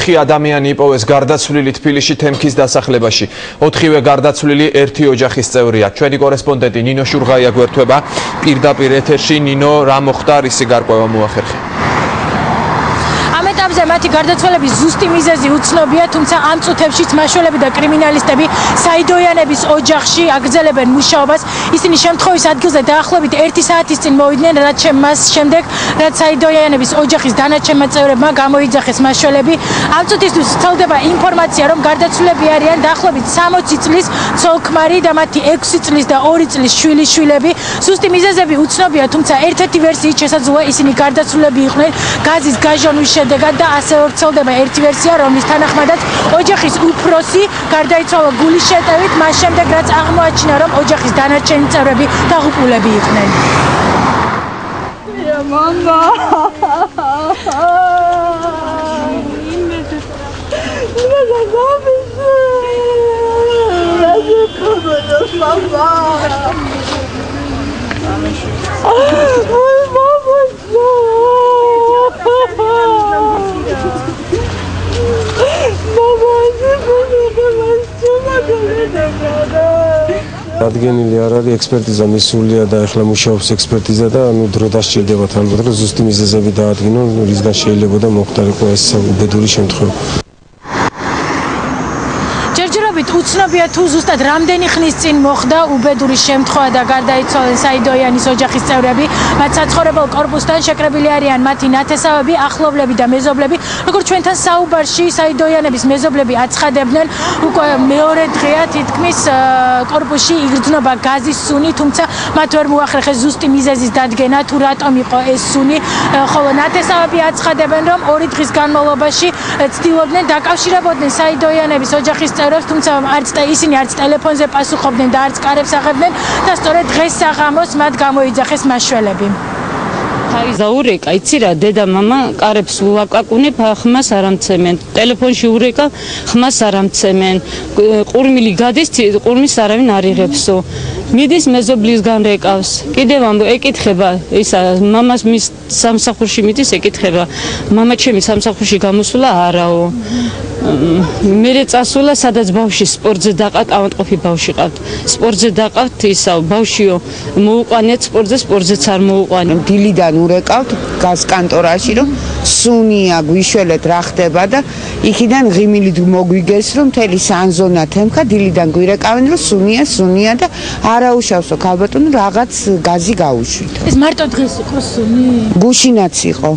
4 ადამიანი იპოვეს გარდაცვლილი თბილისში თემქის დასახლებაში. 4-ვე გარდაცვლილი ერთი ოჯახის წევრია. ჩვენი კორესპონდენტი ნინო შურღაია გვერდება პირდაპირ ეთერში. ნინო, რა მოხდა, რისი გარკვევა მოახერხე? მათი გარდაცვალების ზუსტი მიზეზი უცნობია, თუმცა ამ წუთებშიც მაშველები და კრიმინალისტები საიდოიანების ოჯახში აგრძელებენ მუშაობას. ისინი შემთხვევის ადგილზე დაახლოებით 1 საათის წინ მოვიდნენ, რაც შემდეგ საიდოიანების ოჯახის დანარჩენმა წევრებმა გამოიძახეს მაშველები. ამ წუთისთვის ვრცელდება ინფორმაცია, რომ გარდაცვლილები არიან დაახლოებით 60 წლის ცოლ-ქმარი და მათი 6 წლის და 2 წლის შვილიშვილები. ზუსტი მიზეზები უცნობია, თუმცა ერთ-ერთი ვერსიით შესაძლოა ისინი გარდაცვლილები იყვნენ გაზის გაჟონვის შედეგად და ასევე ვრცელდება ერთი ვერსია, რომლის თანახმადაც ოჯახის უფროსი გარდაიცვალა გულის შეტევით, მას შემდეგ რაც აღმოაჩინა, რომ ოჯახის დანარჩენი წევრები დაღუპულები იყვნენ. Mama. Ადგენილი არ არის ექსპერტიზა მისულია და ახლა მუშაობს ექსპერტიზა და ანუ დრო დასჭირდებათ ალბათ რომ ზუსტი მიზეზები დაადგინონ რისგან შეიძლებოდა მოხდარიყო ეს უბედური შემთხვევა. ჯერჯერობით უცნობია თუ ზუსტად რამდენი ხნის წინ მოხდა უბედური შემთხვევა და გარდაიცვალნენ საიდოიანის ოჯახის წევრები. მათ საცხოვრებელ კორპუსთან შეკრებილი არიან მათი ნათესავები, ახლობლები და მეზობლები. როგორც ჩვენთან საუბარში საიდოიანების მეზობლები აცხადებდნენ, უკვე მეორე დღეა თითქმის კორპუსში იგრძნობა გაზის სუნი, თუმცა მათ ვერ მოახერხეს ზუსტი მიზეზის დადგენა თუ რატომ იყო ეს სუნი, ხოლო ნათესავები აცხადებენ, რომ 2 დღის განმავლობაში ცდილობდნენ დაკავშირებოდნენ საიდოიანების ოჯახის წევრებს, თუმცა ისინი არც ტელეფონზე პასუხობდნენ და არც კარებს აღებდნენ და სწორედ დღეს საღამოს მათ გამოიძახეს მაშველები. Aiza ureka, იცი რა, დედა მამა კარებს ულაკაკუნებ, ხმას არ ამცემენ. ტელეფონში ureka, ხმას არ ამცემენ. ყურმილი გადის, ყურმის არავინ არ იღებსო. მიდის მეზობლისგან რეკავს. კიდევ ეკითხება, ისა მამას მის სამსახურში მიდის ეკითხება. მამა ჩემი სამსახურში გამოსულა არაო. მერე წასულა, სადაც ბავში სპორტზე დაყავთ, ავადმყოფი ბავში ყავთ. სპორტზე დაყავთ ისაო, ბავშიო, მოუყვანეთ სპორტზეც არ მოუყვანეთ. დილიდან ურეკავთ გაზ კანტორაში, რომ სუნია გვიშველეთ რა ხდება და იქიდან ღიმილით მოგვიგეს, რომ მთელი სანზონა თემქა დილიდან გვირეკავენ, რომ სუნია და არაუშავსო ქალბატონო რაღაც გაზი გაუშვით. ეს მარტო დღეს იყო სუნი? გუშინაც იყო.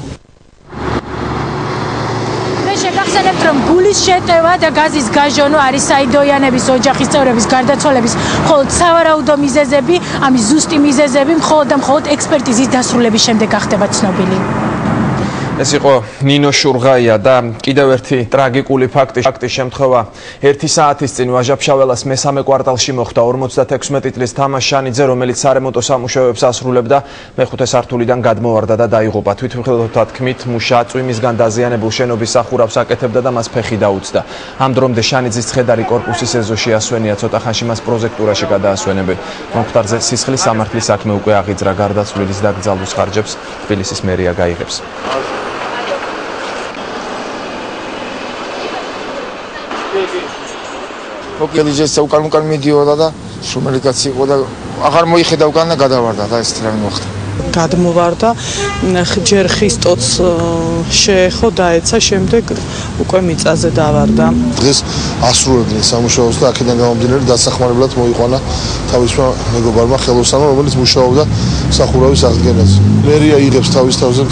შეგახსენებთ, რომ გულის შეტევა და გაზის გაჟონვა არის საიდოიანების ოჯახის წევრების გარდაცვალების მხოლოდ სავარაუდო მიზეზები, ამის ზუსტი მიზეზები მხოლოდ და მხოლოდ ექსპერტიზის დასრულების შემდეგ გახდება ცნობილი. ეს იყო ნინო შურღაია და კიდევ ერთი ტრაგიკული ფაქტი შემთხვევა 1 საათის წინ ვაჟა-ფშაველას მესამე კვარტალში მოხდა 56 წლის თამაშ შანიძე, რომელიც სარემონტო სამუშაოებს ასრულებდა, მეხუთე სართულიდან გადმოვარდა და დაიღუპა. თვითმხილველთა თქმით, მუშა წვიმისგან დაზიანებულ შენობის სახურავს აკეთებდა და მას ფეხი დაუცდა. ამ დრომდე შანიძის ცხედარი კორპუსის ეზოში ასვენია, ცოტა ხანში მას პროზექტურაში გადაასვენებენ. მომხდარზე სისხლის სამართლის საქმე უკვე აღიძრა, გარდაცვლილის დაკრძალვის ხარჯებს თბილისის მერია გაიღებს. მოკელიჯესა უკან მიდიოდა და შუმელი კაცი იყო და აღარ მოიხედა უკან და გადავარდა და ეს რა მოხდა. გადმოვარდა, ჯერ ხის ტოც შეეხო დაეცა, შემდეგ უკვე მიწაზე დავარდა. დღეს ასრულებდნენ სამუშაოს და აქედან გამომდინარე დასახმარებლად მოიყვანა თავისმა მეგობარმა ხელოსანმა, რომელიც მუშაობდა სახურავის აღდგენაზე. მერია იღებს თავის თავზე